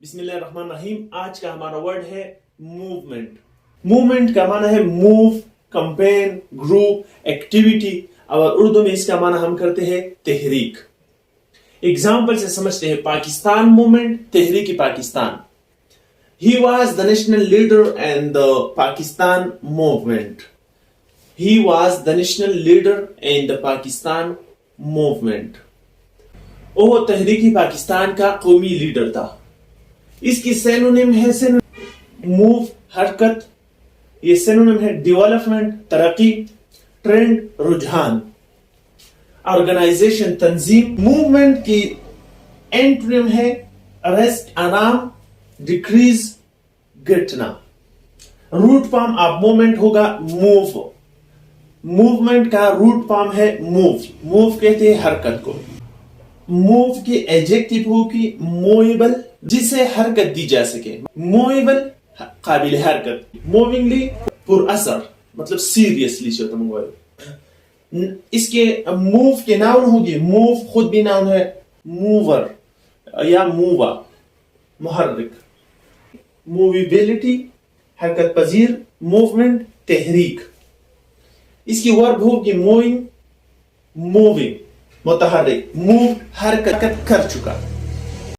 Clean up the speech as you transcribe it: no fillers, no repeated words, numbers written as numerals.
बिस्मिल्लाहिर्रहमानिर्रहीम। आज का हमारा वर्ड है मूवमेंट। मूवमेंट का माना है मूव, कैंपेन, ग्रुप, एक्टिविटी और उर्दू में इसका माना हम करते हैं तहरीक। एग्जाम्पल से समझते हैं। Pakistan movement, Tehreek Pakistan. He was the national leader in the Pakistan movement. He was the national leader in the Pakistan movement. वो तहरीकी पाकिस्तान का कौमी लीडर था। इसकी सिनोनिम है मूव, हरकत। ये सिनोनिम है डेवलपमेंट, तरक्की, ट्रेंड, रुझान, ऑर्गेनाइजेशन, तंजीम। मूवमेंट की एंटोनिम है अरेस्ट, आराम, डिक्रीज, घटना। रूट फॉर्म ऑफ मूवमेंट होगा मूव। मूवमेंट का रूट फॉर्म है मूव। मूव कहते हैं हरकत को। मूव की एडजेक्टिव होगी मूवेबल, जिसे हरकत दी जा सके। मूवेबल काबिल हरकत, मूविंगली पुरअसर, मतलब सीरियसली से इसके मूव के नाउन होगी। मूव खुद भी नाउन है, मूवर या मूवा, मुहर्रिक। मूविबिलिटी हरकत पजीर, मूवमेंट तहरीक। इसकी वर्ब होगी मूविंग, मूविंग मुतहर्रिक। मूव हरकत कर चुका।